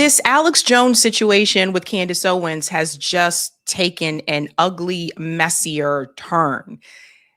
This Alex Jones situation with Candace Owens has just taken an ugly, messier turn.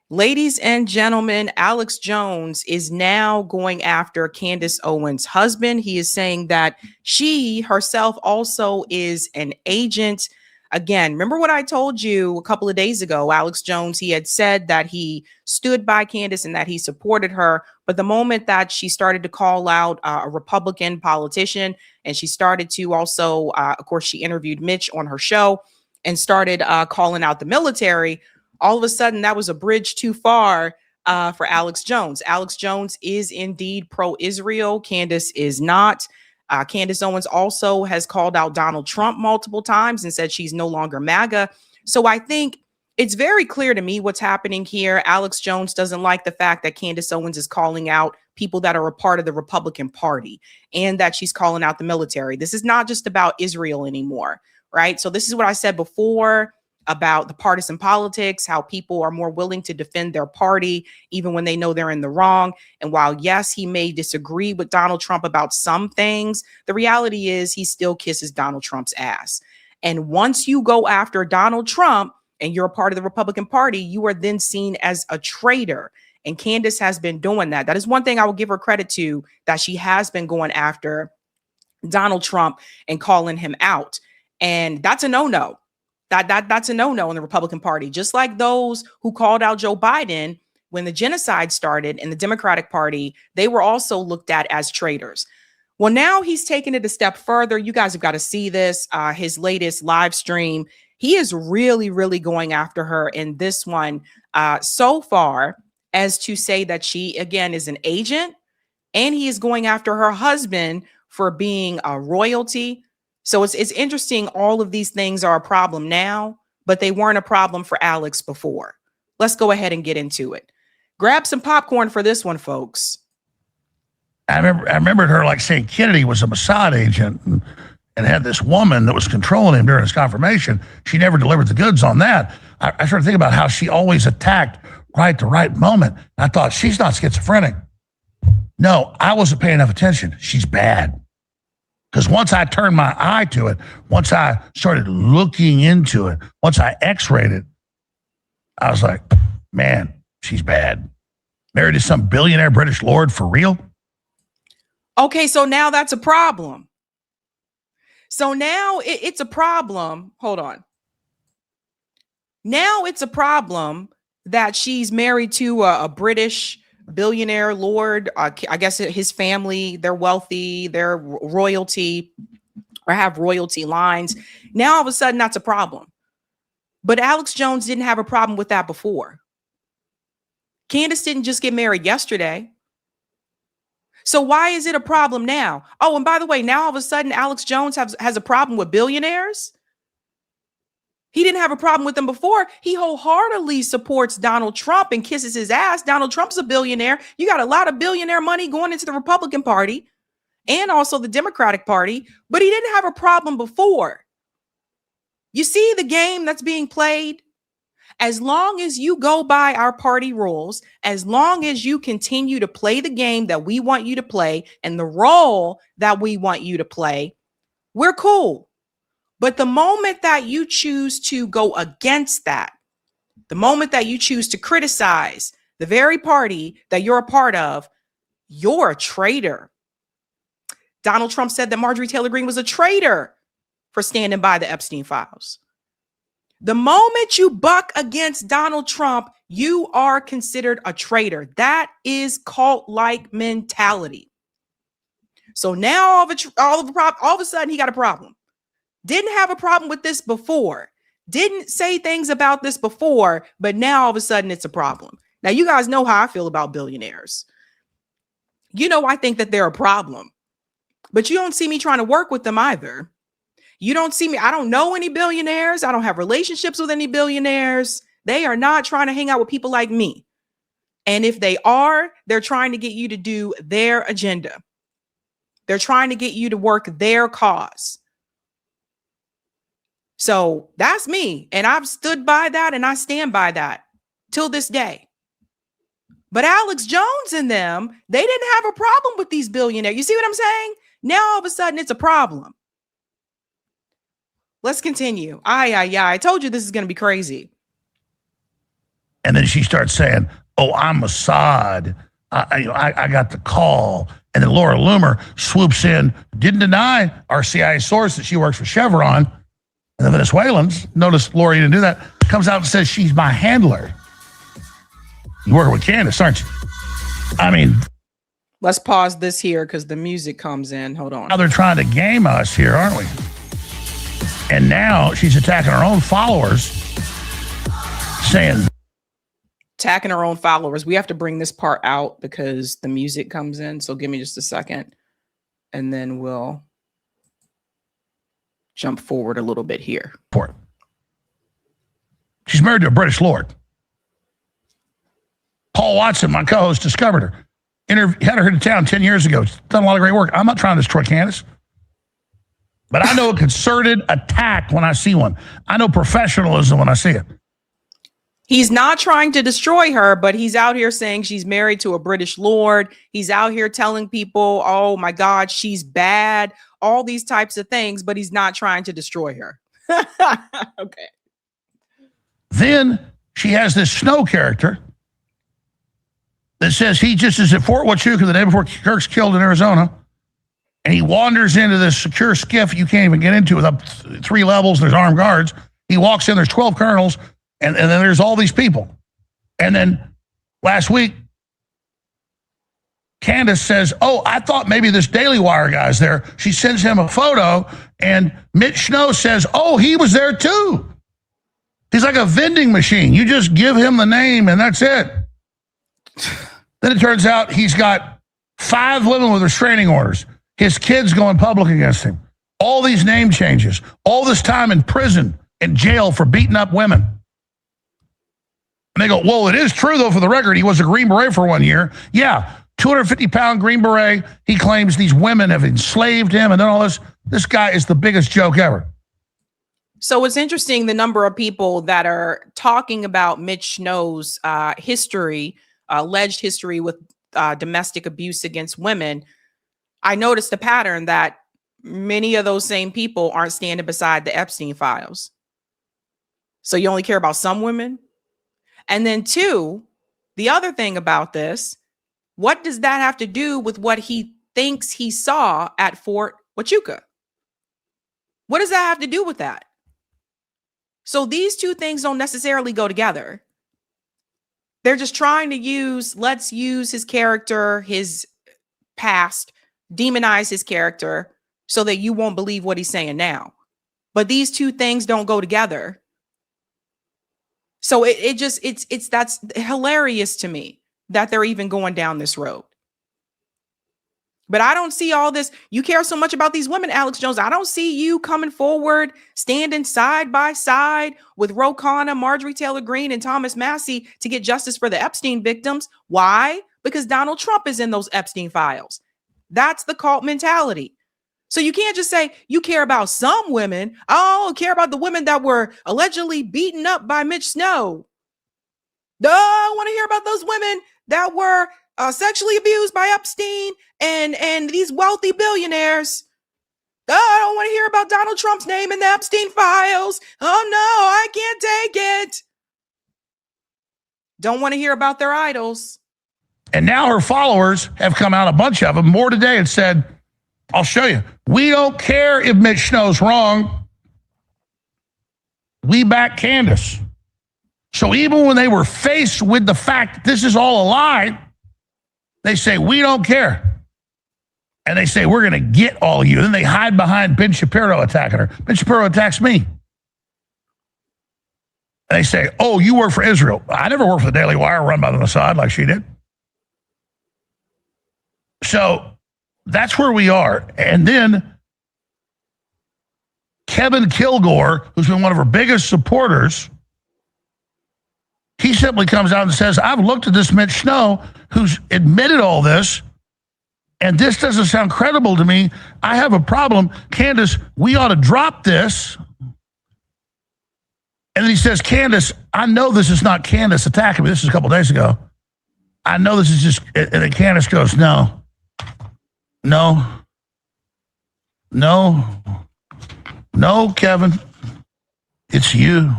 Ladies and gentlemen, Alex Jones is now going after Candace Owens' husband. He is saying that she herself also is an agent. Again, remember what I told you a couple of days ago? Alex Jones, he had said that he stood by Candace and that he supported her. But the moment that she started to call out a Republican politician, and she started to also, of course, she interviewed Mitch on her show and started calling out the military, all of a sudden that was a bridge too far for Alex Jones. Alex Jones is indeed pro-Israel. Candace is not. Candace Owens also has called out Donald Trump multiple times and said she's no longer MAGA. So I think it's very clear to me what's happening here. Alex Jones doesn't like the fact that Candace Owens is calling out people that are a part of the Republican Party and that she's calling out the military. This is not just about Israel anymore, right? So this is what I said before about the partisan politics, how people are more willing to defend their party, even when they know they're in the wrong. And while, yes, he may disagree with Donald Trump about some things, the reality is he still kisses Donald Trump's ass. And once you go after Donald Trump and you're a part of the Republican Party, you are then seen as a traitor. And Candace has been doing that. That is one thing I will give her credit to, that she has been going after Donald Trump and calling him out. And that's a no-no. That's a no-no in the Republican Party. Just like those who called out Joe Biden when the genocide started in the Democratic Party, they were also looked at as traitors. Well, now he's taken it a step further. You guys have got to see this. His latest live stream, he is really, really going after her in this one so far as to say that she, again, is an agent, and he is going after her husband for being a royalty. So it's interesting. All of these things are a problem now, but they weren't a problem for Alex before. Let's go ahead and get into it. Grab some popcorn for this one, folks. I remembered her like saying Kennedy was a Mossad agent and had this woman that was controlling him during his confirmation. She never delivered the goods on that. I started thinking about how she always attacked right at the right moment. I thought, she's not schizophrenic. No, I wasn't paying enough attention. She's bad. Because once I turned my eye to it, once I started looking into it, once I x-rayed it, I was like, man, she's bad. Married to some billionaire British lord for real? Okay, so now that's a problem. So now it's a problem. Hold on. Now it's a problem that she's married to a British billionaire lord. I guess his family, they're wealthy, they're royalty, or have royalty lines. Now all of a sudden that's a problem. But Alex Jones didn't have a problem with that before. Candace didn't just get married yesterday. So why is it a problem now? Oh, and by the way, now all of a sudden Alex Jones has a problem with billionaires. He didn't have a problem with them before. He wholeheartedly supports Donald Trump and kisses his ass. Donald Trump's a billionaire. You got a lot of billionaire money going into the Republican Party and also the Democratic Party, but he didn't have a problem before. You see the game that's being played? As long as you go by our party rules, as long as you continue to play the game that we want you to play and the role that we want you to play, we're cool. But the moment that you choose to go against that, the moment that you choose to criticize the very party that you're a part of, you're a traitor. Donald Trump said that Marjorie Taylor Greene was a traitor for standing by the Epstein files. The moment you buck against Donald Trump, you are considered a traitor. That is cult-like mentality. So now all of a sudden he got a problem. Didn't have a problem with this before. Didn't say things about this before, but now all of a sudden it's a problem. Now, you guys know how I feel about billionaires. You know, I think that they're a problem, but you don't see me trying to work with them either. You don't see me. I don't know any billionaires. I don't have relationships with any billionaires. They are not trying to hang out with people like me. And if they are, they're trying to get you to do their agenda. They're trying to get you to work their cause. So that's me. And I've stood by that and I stand by that till this day. But Alex Jones and them, they didn't have a problem with these billionaires. You see what I'm saying? Now all of a sudden it's a problem. Let's continue. I told you this is going to be crazy. And then she starts saying, oh, I'm Mossad. I got the call. And then Laura Loomer swoops in, didn't deny our CIA source that she works for Chevron. And the Venezuelans, notice Laura, you didn't do that, comes out and says she's my handler. You're working with Candace, aren't you? I mean, let's pause this here because the music comes in. Hold on. now they're trying to game us here, aren't we? And now she's attacking her own followers, saying, attacking our own followers. We have to bring this part out because the music comes in. So give me just a second and then we'll jump forward a little bit here. She's married to a British lord. Paul Watson, my co-host, discovered her. Had her here to town 10 years ago. She's done a lot of great work. I'm not trying to destroy Candace, but I know a concerted attack when I see one. I know professionalism when I see it. He's not trying to destroy her, but he's out here saying she's married to a British lord. He's out here telling people, oh my God, she's bad, all these types of things, but he's not trying to destroy her. Okay. Then she has this Snow character that says he just is at Fort Huachuca the day before Kirk's killed in Arizona. And he wanders into this secure skiff you can't even get into with up 3 levels. There's armed guards. He walks in, there's 12 colonels. And then there's all these people. And then last week, Candace says, oh, I thought maybe this Daily Wire guy's there. She sends him a photo, and Mitch Snow says, oh, he was there too. He's like a vending machine. You just give him the name, and that's it. Then it turns out he's got 5 women with restraining orders. His kids going public against him. All these name changes. All this time in prison, in jail for beating up women. And they go, well, it is true, though, for the record, he was a Green Beret for 1 year. Yeah, 250-pound Green Beret. He claims these women have enslaved him and then all this. This guy is the biggest joke ever. So it's interesting the number of people that are talking about Mitch Snow's history, alleged history with domestic abuse against women. I noticed a pattern that many of those same people aren't standing beside the Epstein files. So you only care about some women? And then 2, the other thing about this, what does that have to do with what he thinks he saw at Fort Huachuca? What does that have to do with that? So these 2 things don't necessarily go together. They're just trying to let's use his character, his past, demonize his character so that you won't believe what he's saying now. But these 2 things don't go together. So that's hilarious to me that they're even going down this road. But I don't see all this. You care so much about these women, Alex Jones. I don't see you coming forward, standing side by side with Ro Khanna, Marjorie Taylor Greene, and Thomas Massie to get justice for the Epstein victims. Why? Because Donald Trump is in those Epstein files. That's the cult mentality. So you can't just say you care about some women. Oh, care about the women that were allegedly beaten up by Mitch Snow. No, I want to hear about those women that were sexually abused by Epstein and these wealthy billionaires. Oh, I don't want to hear about Donald Trump's name in the Epstein files. Oh, no, I can't take it. Don't want to hear about their idols. And now her followers have come out, a bunch of them, more today, and said, I'll show you. We don't care if Mitch Snow's wrong. We back Candace. So even when they were faced with the fact that this is all a lie, they say, we don't care. And they say, we're going to get all you. Then they hide behind Ben Shapiro attacking her. Ben Shapiro attacks me. And they say, oh, you work for Israel. I never worked for the Daily Wire run by the Mossad like she did. So that's where we are. And then Kevin Kilgore, who's been one of her biggest supporters, he simply comes out and says, I've looked at this Mitch Snow, who's admitted all this, and this doesn't sound credible to me. I have a problem. Candace, we ought to drop this. And then he says, Candace, I know this is not Candace attacking me. This is a couple days ago. I know this is just, and then Candace goes, no, Kevin. It's you.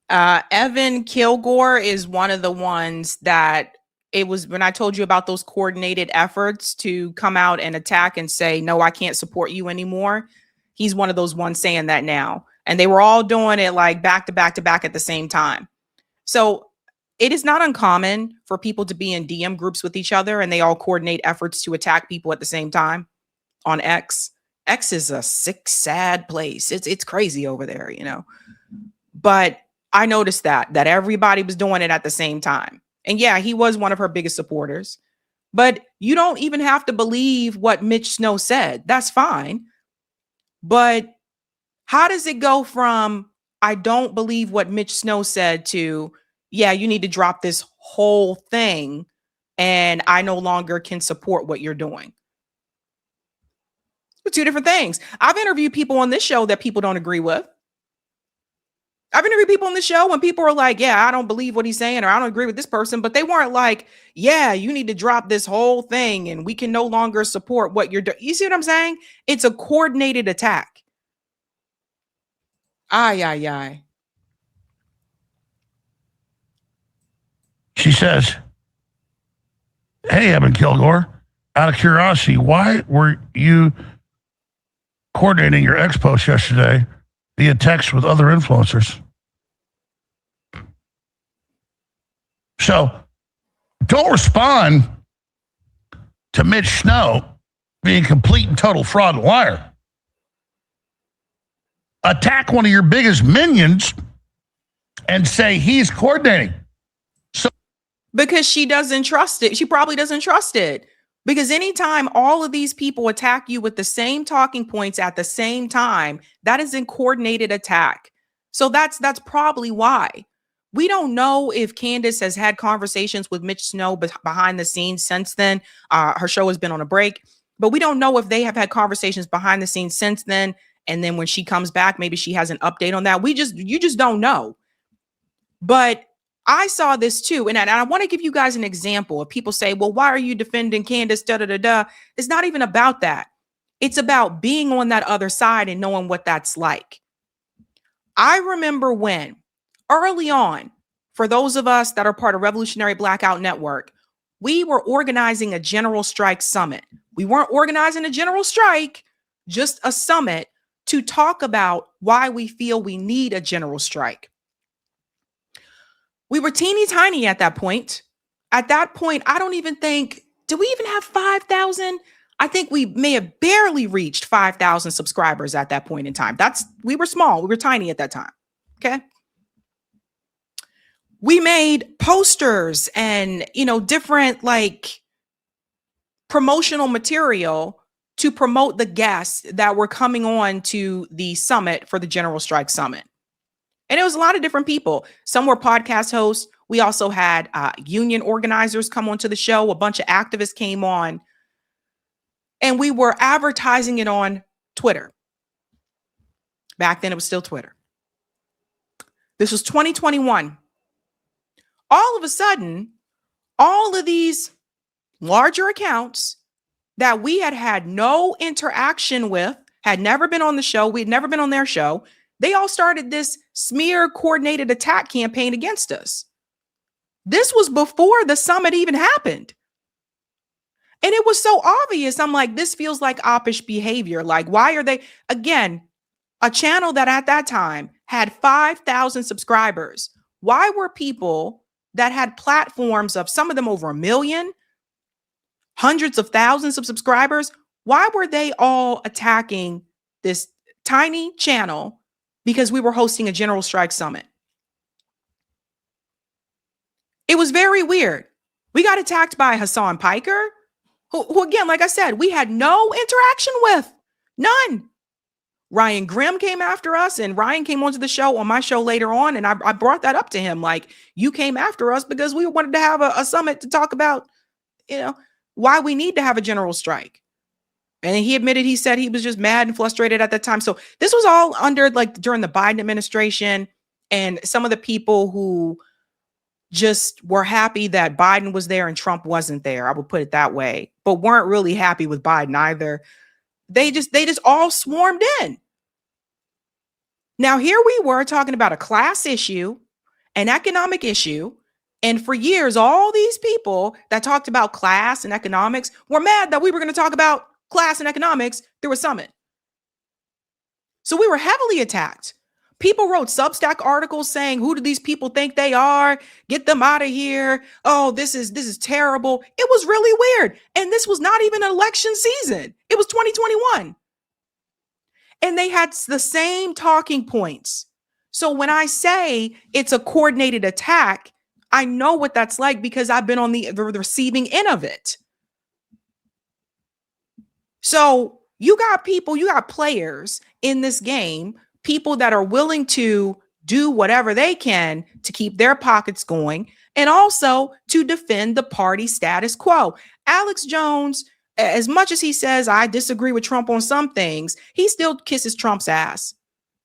Evan Kilgore is one of the ones that it was when I told you about those coordinated efforts to come out and attack and say, no, I can't support you anymore. He's one of those ones saying that now. And they were all doing it like back to back to back at the same time. So it is not uncommon for people to be in DM groups with each other and they all coordinate efforts to attack people at the same time on X. X is a sick, sad place. It's crazy over there, you know. But I noticed that everybody was doing it at the same time. And yeah, he was one of her biggest supporters. But you don't even have to believe what Mitch Snow said. That's fine. But how does it go from I don't believe what Mitch Snow said to, yeah, you need to drop this whole thing and I no longer can support what you're doing? Two different things. I've interviewed people on this show that people don't agree with. I've interviewed people on the show when people are like, yeah, I don't believe what he's saying, or I don't agree with this person, but they weren't like, yeah, you need to drop this whole thing and we can no longer support what you're doing. You see what I'm saying? It's a coordinated attack. Ay. She says, hey, Evan Kilgore, out of curiosity, why were you coordinating your ex post yesterday via text with other influencers? So don't respond to Mitch Snow being complete and total fraud and liar. Attack one of your biggest minions and say he's coordinating. So because she doesn't trust it. She probably doesn't trust it. Because anytime all of these people attack you with the same talking points at the same time, that is a coordinated attack. So that's probably why. We don't know if Candace has had conversations with Mitch Snow behind the scenes since then. Her show has been on a break, but we don't know if they have had conversations behind the scenes since then. And then when she comes back, maybe she has an update on that. You just don't know. But I saw this too. And I want to give you guys an example. If people say, well, why are you defending Candace? It's not even about that. It's about being on that other side and knowing what that's like. I remember when early on, for those of us that are part of Revolutionary Blackout Network, we were organizing a general strike summit. We weren't organizing a general strike, just a summit to talk about why we feel we need a general strike. We were teeny tiny at that point. At that point, I don't even think, did we even have 5,000? I think we may have barely reached 5,000 subscribers at that point in time. We were small. We were tiny at that time. Okay. We made posters and, different like promotional material to promote the guests that were coming on to the summit for the General Strike Summit. And it was a lot of different people. Some were podcast hosts. We also had union organizers come onto the show. A bunch of activists came on. And we were advertising it on Twitter. Back then, it was still Twitter. This was 2021. All of a sudden, all of these larger accounts that we had no interaction with, had never been on the show, we'd never been on their show, they all started this smear coordinated attack campaign against us. This was before the summit even happened. And it was so obvious. I'm like, this feels like oppish behavior. Like, why are they, again, a channel that at that time had 5,000 subscribers? Why were people that had platforms of some of them over 1 million, hundreds of thousands of subscribers, why were they all attacking this tiny channel because we were hosting a General Strike Summit? It was very weird. We got attacked by Hassan Piker, who again, like I said, we had no interaction with. None. Ryan Grimm came after us, and Ryan came onto the show on my show later on, and I brought that up to him. Like, you came after us because we wanted to have a summit to talk about, why we need to have a general strike. And he admitted, he said he was just mad and frustrated at that time. So this was all under during the Biden administration, and some of the people who just were happy that Biden was there and Trump wasn't there. I would put it that way, but weren't really happy with Biden either. They just all swarmed in. Now, here we were talking about a class issue, an economic issue. And for years, all these people that talked about class and economics were mad that we were going to talk about class and economics through a summit. So we were heavily attacked. People wrote Substack articles saying, who do these people think they are? Get them out of here. Oh, this is terrible. It was really weird. And this was not even an election season. It was 2021. And they had the same talking points. So when I say it's a coordinated attack, I know what that's like because I've been on the receiving end of it. So you got people, you got players in this game, people that are willing to do whatever they can to keep their pockets going and also to defend the party status quo. Alex Jones, as much as he says, I disagree with Trump on some things, he still kisses Trump's ass.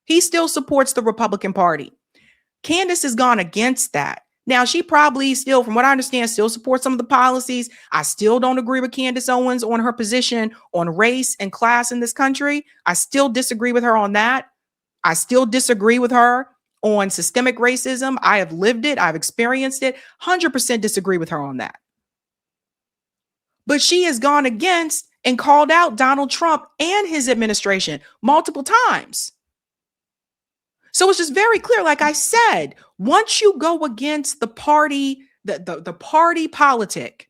He still supports the Republican Party. Candace has gone against that. Now, she probably still, from what I understand, still supports some of the policies. I still don't agree with Candace Owens on her position on race and class in this country. I still disagree with her on that. I still disagree with her on systemic racism. I have lived it. I've experienced it. 100% disagree with her on that. But she has gone against and called out Donald Trump and his administration multiple times. So it's just very clear. Like I said, once you go against the party, the party politic,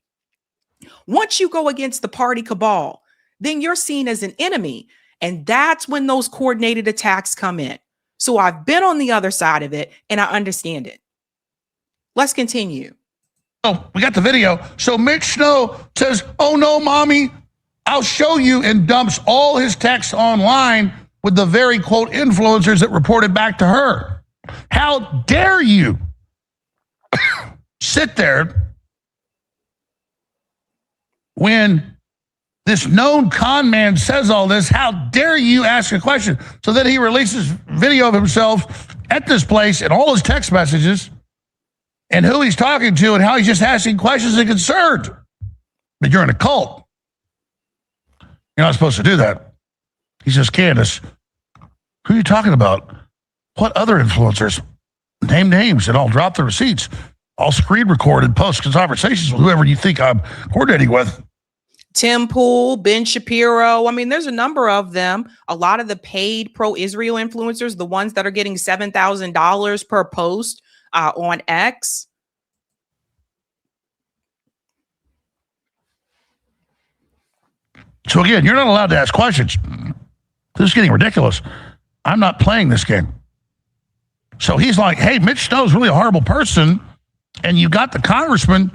once you go against the party cabal, then you're seen as an enemy. And that's when those coordinated attacks come in. So I've been on the other side of it and I understand it. Let's continue. Oh, we got the video. So Mitch Snow says, oh no, mommy, I'll show you, and dumps all his texts online with the very, quote, influencers that reported back to her. How dare you sit there when this known con man says all this? How dare you ask a question? So then he releases video of himself at this place and all his text messages and who he's talking to and how he's just asking questions and concerned. But you're in a cult. You're not supposed to do that. He says, Candace, who are you talking about? What other influencers? Name names and I'll drop the receipts. I'll screen record and post conversations with whoever you think I'm coordinating with. Tim Pool, Ben Shapiro. I mean, there's a number of them. A lot of the paid pro-Israel influencers, the ones that are getting $7,000 per post on X. So again, you're not allowed to ask questions. This is getting ridiculous. I'm not playing this game. So he's like, hey, Mitch Snow's really a horrible person. And you got the congressman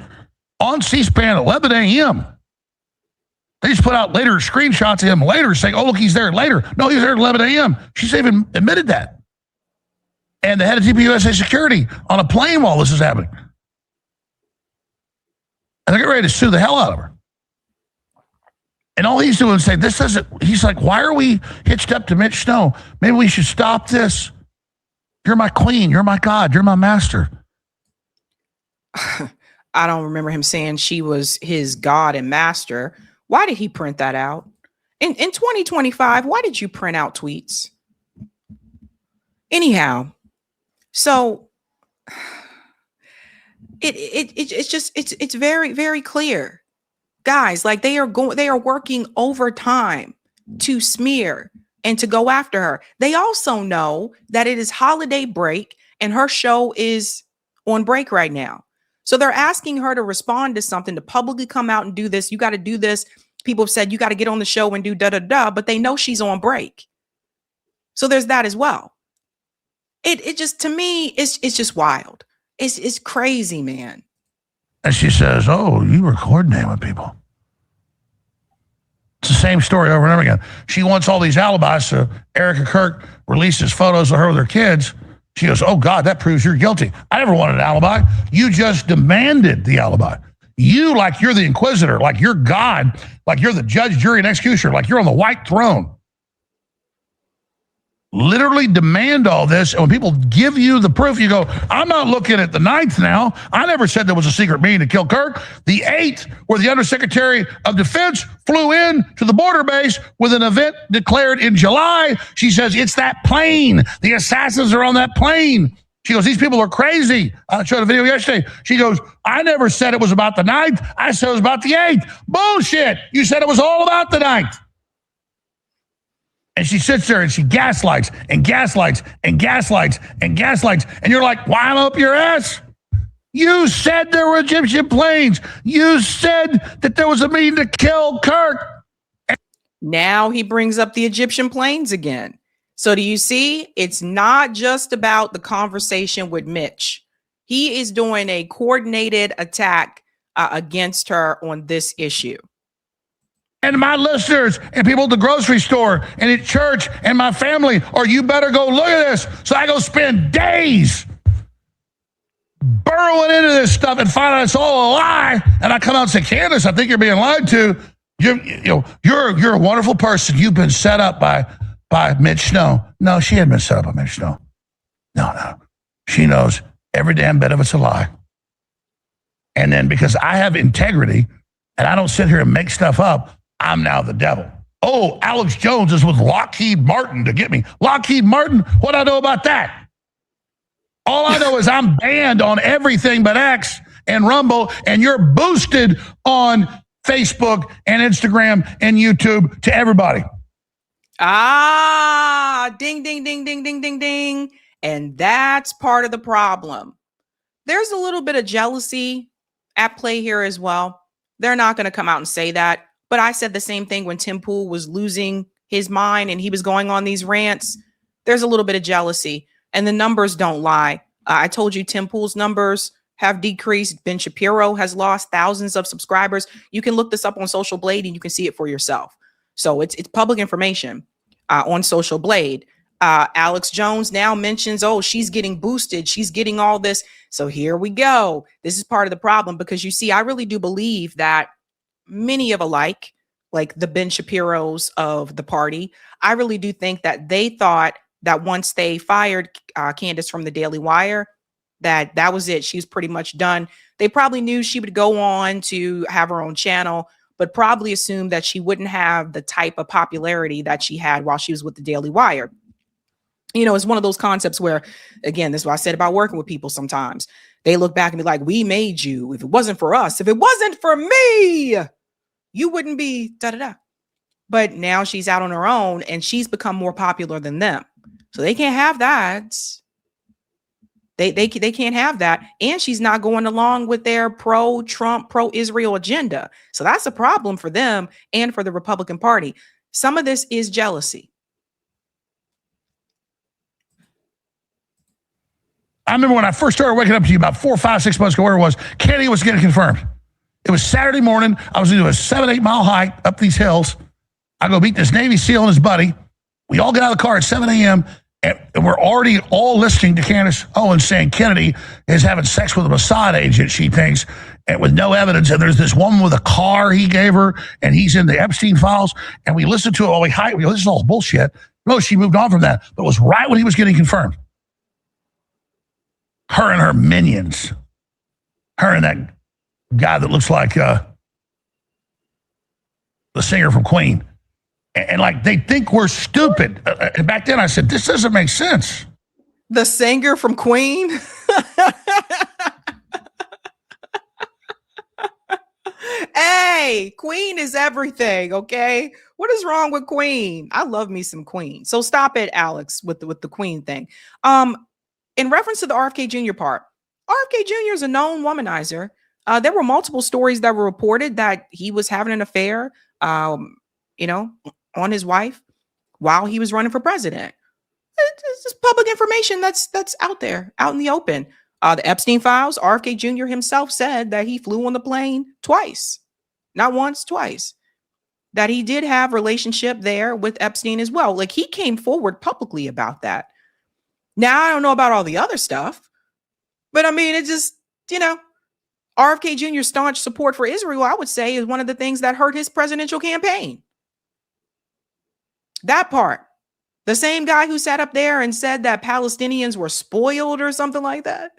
on C-SPAN at 11 a.m. They just put out later screenshots of him later saying, oh, look, he's there later. No, he's there at 11 a.m. She's even admitted that. And the head of TPUSA Security on a plane while this is happening. And they're getting ready to sue the hell out of her. And all he's doing is saying, this doesn't, he's like, why are we hitched up to Mitch Snow? Maybe we should stop this. You're my queen. You're my God. You're my master. I don't remember him saying she was his God and master. Why did he print that out? In 2025, why did you print out tweets? Anyhow, so it's very, very clear. Guys, like they are working overtime to smear and to go after her. They also know that it is holiday break and her show is on break right now. So they're asking her to respond to something, to publicly come out and do this. You got to do this. People have said you got to get on the show and do da-da-da, but they know she's on break. So there's that as well. It just, to me, it's just wild. It's crazy, man. And she says, oh, you were coordinating with people. It's the same story over and over again. She wants all these alibis. So Erica Kirk releases photos of her with her kids. She goes, oh, God, that proves you're guilty. I never wanted an alibi. You just demanded the alibi. You, like you're the inquisitor, like you're God, like you're the judge, jury, and executioner, like you're on the white throne. literally demand all this. And when people give you the proof, you go, I'm not looking at the 9th now. I never said there was a secret meeting to kill Kirk. The 8th, where the Undersecretary of Defense flew in to the border base with an event declared in July. She says, it's that plane. The assassins are on that plane. She goes, these people are crazy. I showed a video yesterday. She goes, I never said it was about the 9th. I said it was about the 8th. Bullshit. You said it was all about the 9th. And she sits there and she gaslights and gaslights and gaslights and gaslights. And you're like, why up your ass? You said there were Egyptian planes. You said that there was a meeting to kill Kirk. Now he brings up the Egyptian planes again. So do you see? It's not just about the conversation with Mitch. He is doing a coordinated attack against her on this issue. And my listeners and people at the grocery store and at church and my family, or you better go look at this. So I go spend days burrowing into this stuff and find out it's all a lie. And I come out and say, Candace, I think you're being lied to. You're a wonderful person. You've been set up by Mitch Snow. No, she hadn't been set up by Mitch Snow. No. She knows every damn bit of it's a lie. And then because I have integrity and I don't sit here and make stuff up, I'm now the devil. Oh, Alex Jones is with Lockheed Martin to get me. Lockheed Martin? What I know about that? All I know is I'm banned on everything but X and Rumble, and you're boosted on Facebook and Instagram and YouTube to everybody. Ding, ding, ding, ding, ding, ding, ding. And that's part of the problem. There's a little bit of jealousy at play here as well. They're not going to come out and say that. But I said the same thing when Tim Pool was losing his mind and he was going on these rants. There's a little bit of jealousy and the numbers don't lie. I told you Tim Pool's numbers have decreased. Ben Shapiro has lost thousands of subscribers. You can look this up on Social Blade and you can see it for yourself. So it's public information on Social Blade. Alex Jones now mentions, oh, she's getting boosted. She's getting all this. So here we go. This is part of the problem because you see, I really do believe that many of alike, like the Ben Shapiros of the party, I really do think that they thought that once they fired Candace from the Daily Wire, that was it. She's pretty much done. They probably knew she would go on to have her own channel, but probably assumed that she wouldn't have the type of popularity that she had while she was with the Daily Wire. You know, it's one of those concepts where, again, this is what I said about working with people sometimes. They look back and be like, we made you. If it wasn't for us, if it wasn't for me, you wouldn't be da-da-da. But now she's out on her own and she's become more popular than them. So they can't have that. They can't have that. And she's not going along with their pro-Trump, pro-Israel agenda. So that's a problem for them and for the Republican Party. Some of this is jealousy. I remember when I first started waking up to you about 4, 5, 6 months ago, where it was, Kenny was getting confirmed. It was Saturday morning. I was going to do a 7-8 mile hike up these hills. I go meet this Navy SEAL and his buddy. We all get out of the car at 7 a.m. and we're already all listening to Candace Owens saying Kennedy is having sex with a Mossad agent, she thinks, and with no evidence. And there's this woman with a car he gave her, and he's in the Epstein files. And we listened to it while we hiked. We go, this is all bullshit. No, she moved on from that. But it was right when he was getting confirmed. Her and her minions. Her and that guy that looks like the singer from Queen. And like, they think we're stupid. And back then I said, this doesn't make sense. The singer from Queen? Hey, Queen is everything, okay? What is wrong with Queen? I love me some Queen. So stop it, Alex, with the Queen thing. In reference to the RFK Jr. part, RFK Jr. is a known womanizer. There were multiple stories that were reported that he was having an affair, on his wife while he was running for president. It's just public information that's out there, out in the open. The Epstein files, RFK Jr. himself said that he flew on the plane twice, not once, twice. That he did have relationship there with Epstein as well. Like, he came forward publicly about that. Now, I don't know about all the other stuff, but I mean, it just, RFK Jr.'s staunch support for Israel, I would say, is one of the things that hurt his presidential campaign. That part, The same guy who sat up there and said that Palestinians were spoiled or something like that.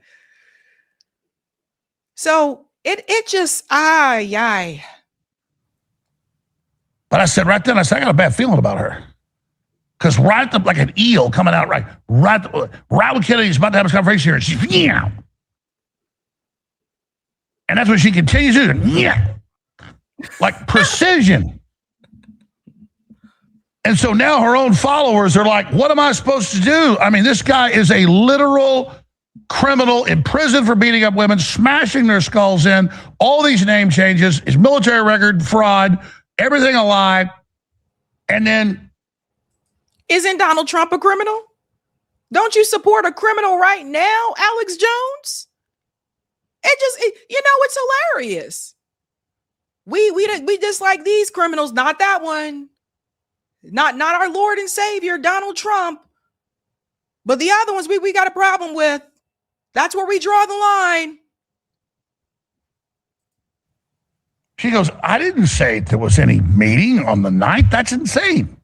So it just, But I said right then, I got a bad feeling about her. Because like an eel coming out right when Kennedy's about to have a conversation here, and she's, yeah. And that's what she continues to do, yeah. Like precision. And so now her own followers are like, what am I supposed to do? I mean, this guy is a literal criminal in prison for beating up women, smashing their skulls in, all these name changes, his military record, fraud, everything a lie. And then, isn't Donald Trump a criminal? Don't you support a criminal right now, Alex Jones? It's hilarious. We just like these criminals, not that one. Not our Lord and Savior, Donald Trump. But the other ones we got a problem with. That's where we draw the line. She goes, I didn't say there was any meeting on the 9th. That's insane.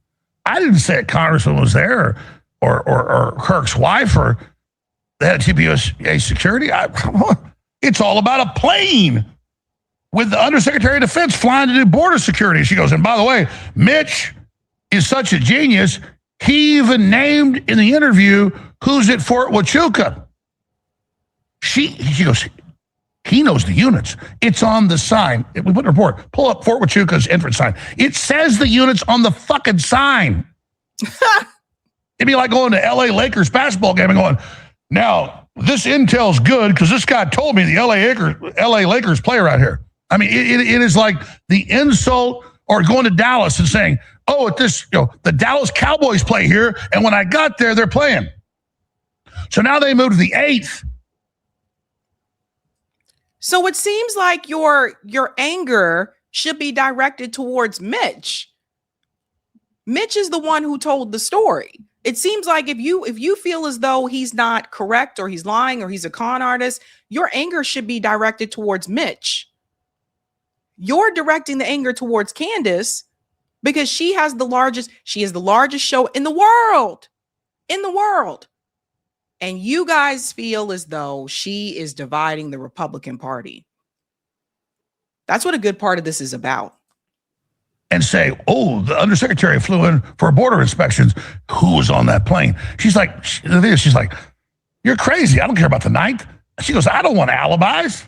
I didn't say a congressman was there or Kirk's wife or the head of TPUSA security. It's all about a plane with the Undersecretary of Defense flying to do border security. She goes, and by the way, Mitch is such a genius. He even named in the interview who's at Fort Huachuca. She goes, he knows the units. It's on the sign. We put in a report. Pull up Fort Huachuca's entrance sign. It says the units on the fucking sign. It'd be like going to LA Lakers basketball game and going, now, this intel's good because this guy told me the LA Lakers play right here. I mean, it is like the insult, or going to Dallas and saying, oh, the Dallas Cowboys play here, and when I got there, they're playing. So now they moved to the 8th. So it seems like your anger should be directed towards Mitch. Mitch is the one who told the story. It seems like if you feel as though he's not correct or he's lying or he's a con artist, your anger should be directed towards Mitch. You're directing the anger towards Candace because she is the largest show in the world. And you guys feel as though she is dividing the Republican Party. That's what a good part of this is about. And say, oh, the undersecretary flew in for border inspections. Who was on that plane? She's like, you're crazy. I don't care about the 9th. She goes, I don't want alibis.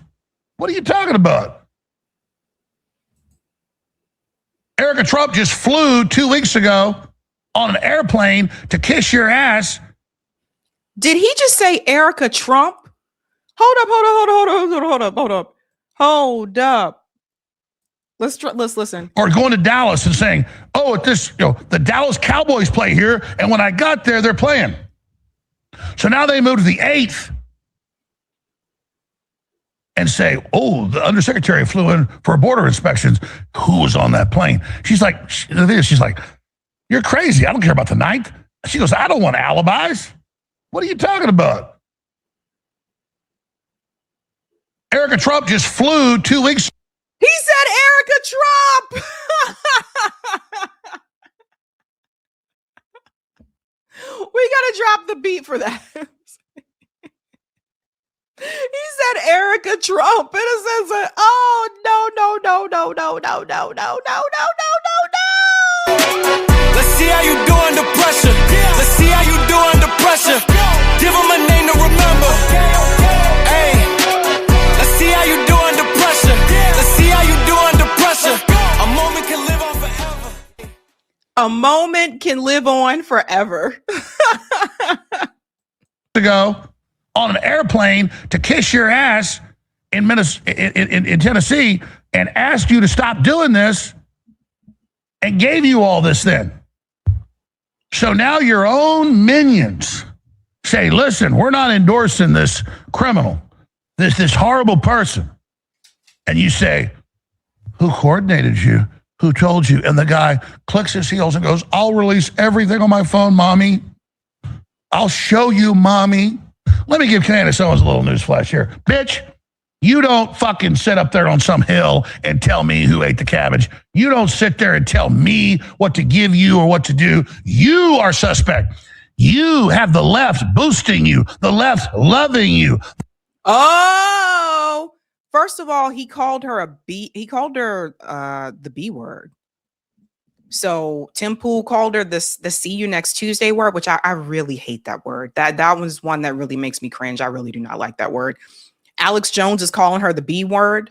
What are you talking about? Erica Trump just flew 2 weeks ago on an airplane to kiss your ass. Did he just say Erica Trump? Hold up. Let's listen. Or going to Dallas and saying, oh, the Dallas Cowboys play here, and when I got there, they're playing. So now they moved to the 8th and say, oh, the undersecretary flew in for border inspections. Who was on that plane? She's like, you're crazy. I don't care about the 9th. She goes, I don't want alibis. What are you talking about? Erica Trump just flew 2 weeks. He said Erica Trump. We got to drop the beat for that. He said Erica Trump. And it says, oh, no. Let's see how you do under pressure. Let's see how you do under pressure. Give them a name to remember. Hey, let's see how you do under pressure. Let's see how you do under pressure. A moment can live on forever. A moment can live on forever. To go on an airplane to kiss your ass in Tennessee and asked you to stop doing this and gave you all this then. So now your own minions say, listen, we're not endorsing this criminal, this horrible person. And you say, who coordinated you? Who told you? And the guy clicks his heels and goes, I'll release everything on my phone, mommy. I'll show you, mommy. Let me give Candace Owens a little news flash here. Bitch, You don't fucking sit up there on some hill and tell me who ate the cabbage. You don't sit there and tell me what to give you or what to do. You are suspect. You have the left boosting you, the left loving you. Oh, first of all, he called her the B word. So Tim Pool called her the see you next Tuesday word, which I really hate that word. That was one that really makes me cringe. I really do not like that word. Alex Jones is calling her the B word.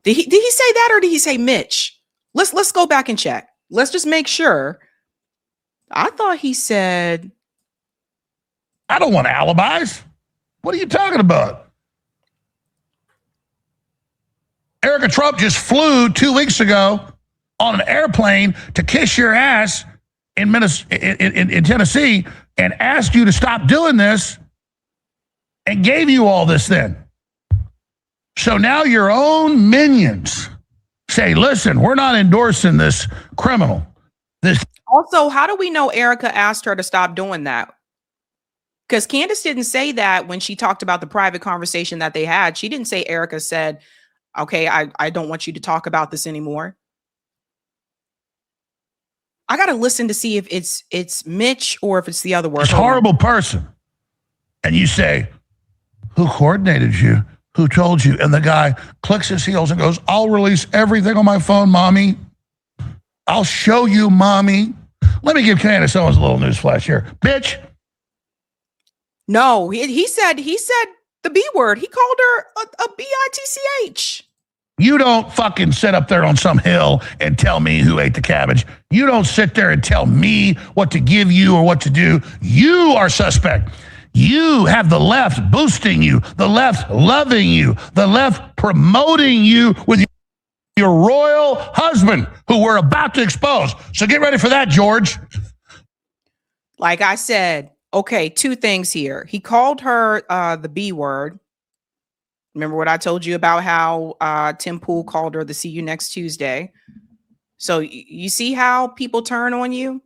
Did he say that, or did he say Mitch? Let's go back and check. Let's just make sure. I thought he said, I don't want alibis. What are you talking about? Erica Trump just flew 2 weeks ago on an airplane to kiss your ass in Tennessee and asked you to stop doing this and gave you all this then. So now your own minions say, listen, we're not endorsing this criminal. Also, how do we know Erica asked her to stop doing that? Because Candace didn't say that when she talked about the private conversation that they had. She didn't say Erica said, okay, I don't want you to talk about this anymore. I got to listen to see if it's Mitch or if it's the other word. This horrible person. And you say, who coordinated you? Who told you? And the guy clicks his heels and goes, I'll release everything on my phone, mommy. I'll show you, mommy. Let me give Candace Owens a little news flash here. Bitch. No, he said the B word. He called her a bitch. You don't fucking sit up there on some hill and tell me who ate the cabbage. You don't sit there and tell me what to give you or what to do. You are suspect. You have the left boosting you, the left loving you, the left promoting you with your royal husband, who we're about to expose. So get ready for that, George. Like I said, okay, two things here. He called her the B word. Remember what I told you about how Tim Pool called her the see you next Tuesday. So you see how people turn on you?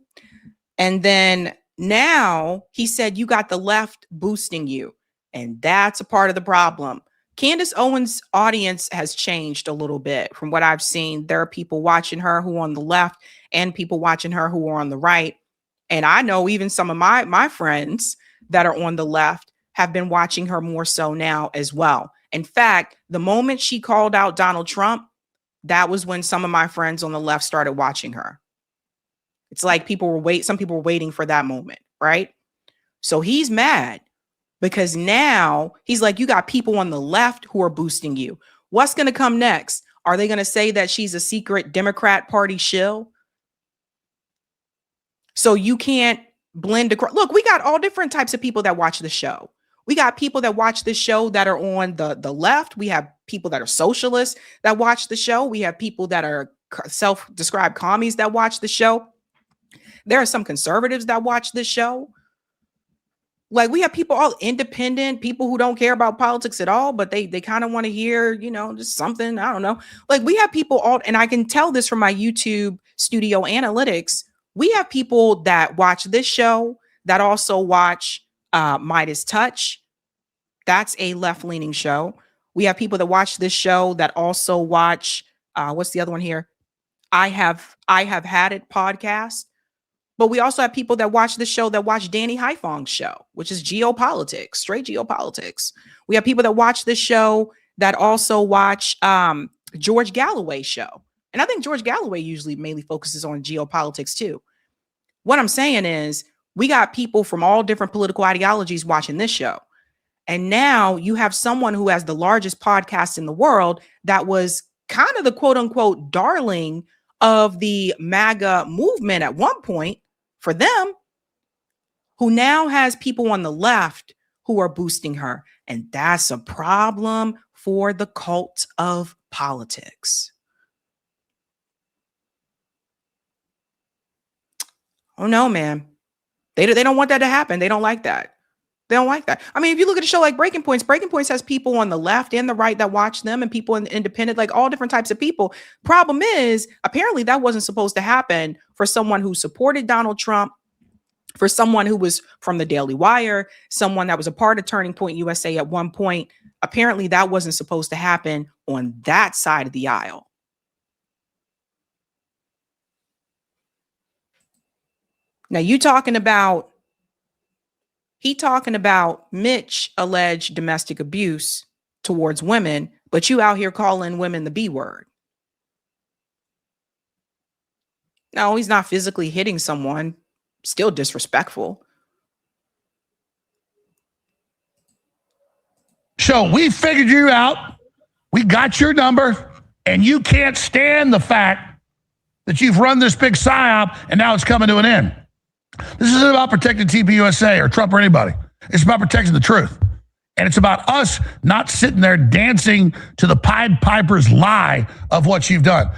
And then now he said you got the left boosting you. And that's a part of the problem. Candace Owens' audience has changed a little bit from what I've seen. There are people watching her who are on the left and people watching her who are on the right. And I know even some of my friends that are on the left have been watching her more so now as well. In fact, the moment she called out Donald Trump, that was when some of my friends on the left started watching her. It's like some people were waiting for that moment, right? So he's mad because now he's like, you got people on the left who are boosting you. What's going to come next? Are they going to say that she's a secret Democrat Party shill? So you can't blend across. Look, we got all different types of people that watch the show. We got people that watch the show that are on the left. We have people that are socialists that watch the show. We have people that are self-described commies that watch the show. There are some conservatives that watch this show. Like we have people all independent, people who don't care about politics at all, but they kind of want to hear, just something. I don't know. Like we have people all, and I can tell this from my YouTube studio analytics. We have people that watch this show that also watch Midas Touch. That's a left-leaning show. We have people that watch this show that also watch what's the other one here? I have had it podcast. But we also have people that watch the show that watch Danny Haifong's show, which is geopolitics, straight geopolitics. We have people that watch this show that also watch George Galloway's show. And I think George Galloway usually mainly focuses on geopolitics too. What I'm saying is we got people from all different political ideologies watching this show. And now you have someone who has the largest podcast in the world that was kind of the quote unquote darling of the MAGA movement at one point for them, who now has people on the left who are boosting her. And that's a problem for the cult of politics. Oh no, man. They don't want that to happen. They don't like that. They don't like that. I mean, if you look at a show like Breaking Points has people on the left and the right that watch them and people in the independent, like all different types of people. Problem is, apparently that wasn't supposed to happen for someone who supported Donald Trump, for someone who was from the Daily Wire, someone that was a part of Turning Point USA at one point. Apparently that wasn't supposed to happen on that side of the aisle. Now he talking about Mitch alleged domestic abuse towards women, but you out here calling women the B word. No, he's not physically hitting someone. Still disrespectful. So we figured you out. We got your number, and you can't stand the fact that you've run this big psyop and now it's coming to an end. This isn't about protecting TPUSA or Trump or anybody. It's about protecting the truth. And it's about us not sitting there dancing to the Pied Piper's lie of what you've done.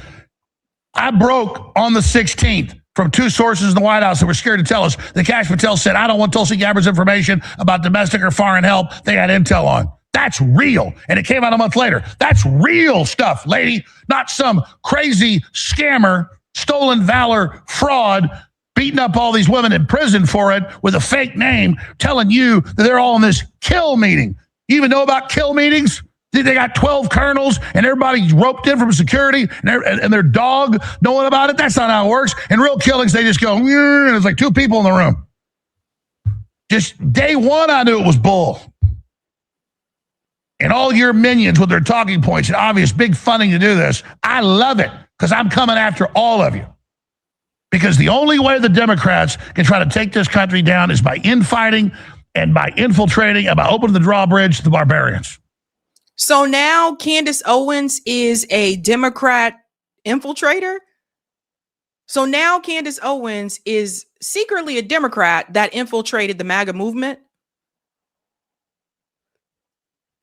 I broke on the 16th from two sources in the White House that were scared to tell us that Kash Patel said, I don't want Tulsi Gabbard's information about domestic or foreign help they had intel on. That's real. And it came out a month later. That's real stuff, lady. Not some crazy scammer, stolen valor, fraud, beating up all these women in prison for it with a fake name, telling you that they're all in this kill meeting. You even know about kill meetings? They got 12 colonels and everybody's roped in from security and their dog knowing about it. That's not how it works. In real killings, they just go, and it's like two people in the room. Just day one, I knew it was bull. And all your minions with their talking points and obvious big funding to do this, I love it because I'm coming after all of you. Because the only way the Democrats can try to take this country down is by infighting and by infiltrating and by opening the drawbridge to the barbarians. So now Candace Owens is a Democrat infiltrator. So now Candace Owens is secretly a Democrat that infiltrated the MAGA movement.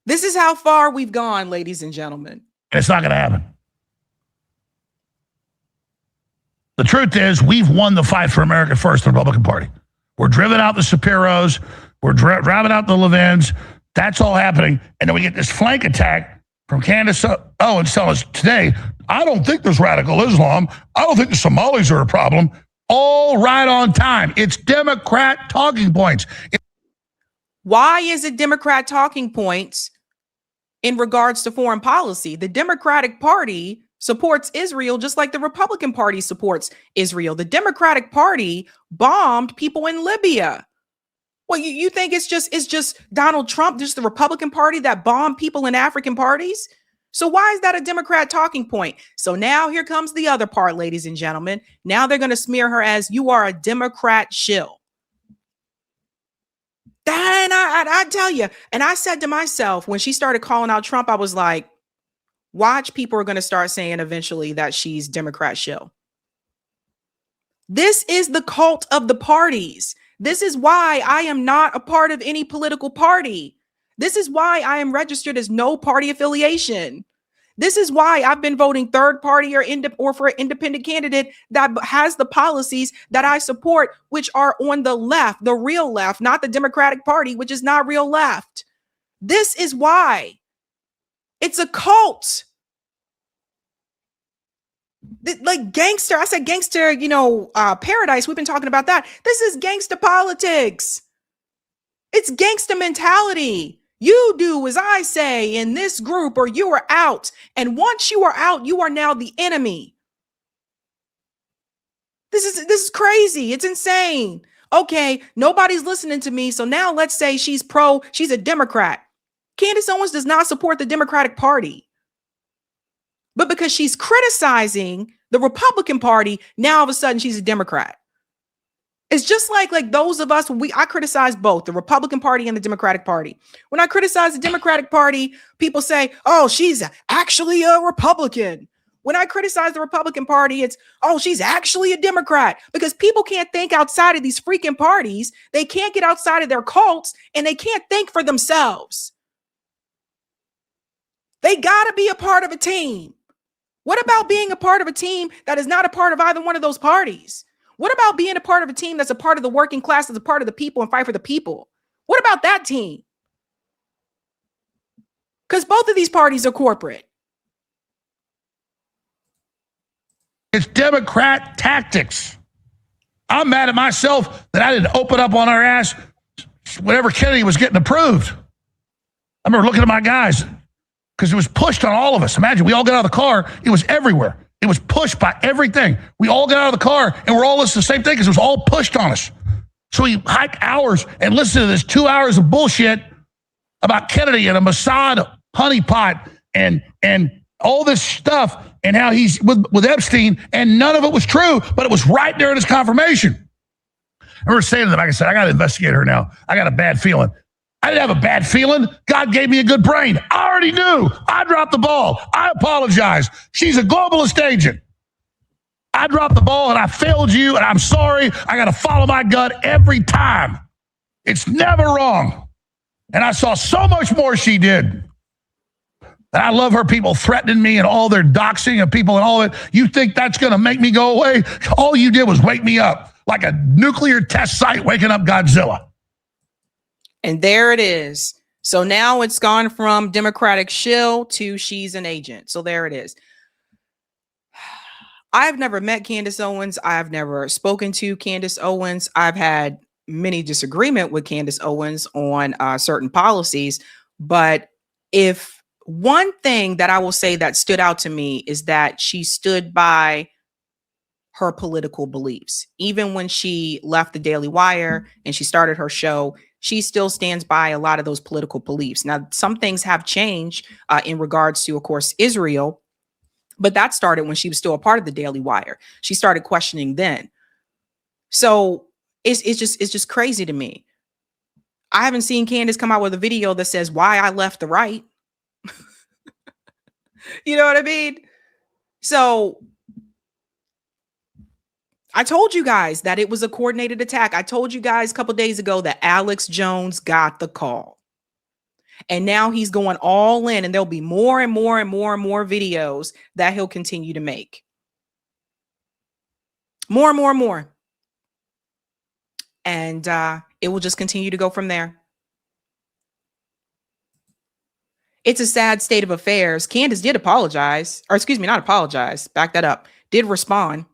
This is how far we've gone, ladies and gentlemen. It's not going to happen. The truth is, we've won the fight for America First, the Republican Party. We're driven out the Shapiros. We're driving out the Levins. That's all happening. And then we get this flank attack from Candace Owens telling us today, I don't think there's radical Islam. I don't think the Somalis are a problem. All right on time. It's Democrat talking points. Why is it Democrat talking points in regards to foreign policy? The Democratic Party supports Israel just like the Republican Party supports Israel. The Democratic Party bombed people in Libya. Well, you think it's just Donald Trump, just the Republican Party that bombed people in African parties? So why is that a Democrat talking point? So now here comes the other part, ladies and gentlemen. Now they're going to smear her as you are a Democrat shill. And I tell you, and I said to myself, when she started calling out Trump, I was like, watch, people are going to start saying eventually that she's Democrat shill. This is the cult of the parties. This is why I am not a part of any political party. This is why I am registered as no party affiliation. This is why I've been voting third party or for an independent candidate that has the policies that I support, which are on the left, the real left, not the Democratic Party, which is not real left. This is why. It's a cult. Like gangster, I said gangster, paradise. We've been talking about that. This is gangster politics. It's gangster mentality. You do as I say in this group or you are out. And once you are out, you are now the enemy. This is crazy. It's insane. Okay, nobody's listening to me. So now let's say she's a Democrat. Candace Owens does not support the Democratic Party. But because she's criticizing the Republican Party, now all of a sudden she's a Democrat. It's just like those of us, I criticize both the Republican Party and the Democratic Party. When I criticize the Democratic Party, people say, oh, she's actually a Republican. When I criticize the Republican Party, it's, oh, she's actually a Democrat. Because people can't think outside of these freaking parties. They can't get outside of their cults, and they can't think for themselves. They got to be a part of a team. What about being a part of a team that is not a part of either one of those parties? What about being a part of a team that's a part of the working class, that's a part of the people and fight for the people? What about that team? Because both of these parties are corporate. It's Democrat tactics. I'm mad at myself that I didn't open up on our ass whenever Kennedy was getting approved. I remember looking at my guys because it was pushed on all of us. Imagine, we all got out of the car. It was everywhere. It was pushed by everything. We all got out of the car and we're all listening to the same thing because it was all pushed on us. So we hike hours and listen to this 2 hours of bullshit about Kennedy and a Mossad honeypot and all this stuff and how he's with Epstein, and none of it was true, but it was right there in his confirmation. I remember saying to them, like I said, I got to investigate her now. I got a bad feeling. I didn't have a bad feeling. God gave me a good brain. I already knew. I dropped the ball. I apologize. She's a globalist agent. I dropped the ball and I failed you, and I'm sorry. I got to follow my gut every time. It's never wrong. And I saw so much more she did. And I love her people threatening me and all their doxing of people and all that. You think that's going to make me go away? All you did was wake me up like a nuclear test site waking up Godzilla. And there it is. So now it's gone from Democratic shill to she's an agent. So there it is. I've never met Candace Owens. I've never spoken to Candace Owens. I've had many disagreement with Candace Owens on certain policies. But if one thing that I will say that stood out to me is that she stood by her political beliefs. Even when she left the Daily Wire and she started her show, she still stands by a lot of those political beliefs. Now, some things have changed in regards to, of course, Israel, but that started when she was still a part of the Daily Wire. She started questioning then. So it's just crazy to me. I haven't seen Candace come out with a video that says why I left the right. You know what I mean? So I told you guys that it was a coordinated attack. I told you guys a couple days ago that Alex Jones got the call. And now he's going all in, and there'll be more and more and more and more videos that he'll continue to make. More and more and more. And it will just continue to go from there. It's a sad state of affairs. Candace did apologize, or excuse me, not apologize, back that up, did respond.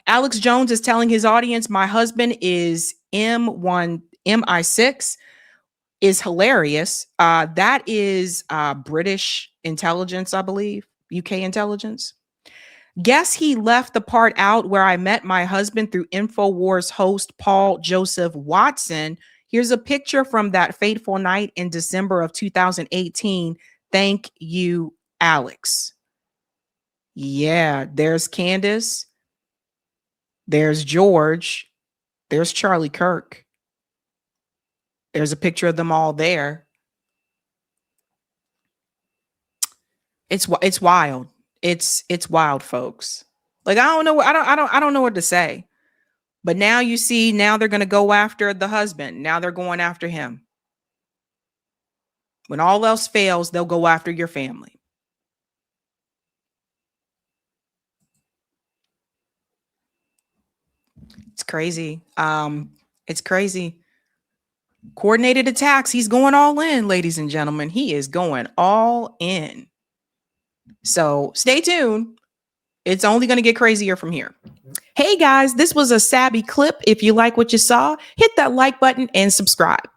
Alex Jones is telling his audience, my husband is MI6, is hilarious. That is British intelligence, I believe, UK intelligence. Guess he left the part out where I met my husband through InfoWars host Paul Joseph Watson. Here's a picture from that fateful night in December of 2018. Thank you, Alex. Yeah, there's Candace. There's George. There's Charlie Kirk. There's a picture of them all there. It's wild. It's wild, folks. Like, I don't know what to say. But now you see, now they're going to go after the husband. Now they're going after him. When all else fails, they'll go after your family. It's crazy. It's crazy. Coordinated attacks. He's going all in, ladies and gentlemen. He is going all in. So stay tuned. It's only going to get crazier from here. Hey guys, this was a Sabby clip. If you like what you saw, hit that like button and subscribe.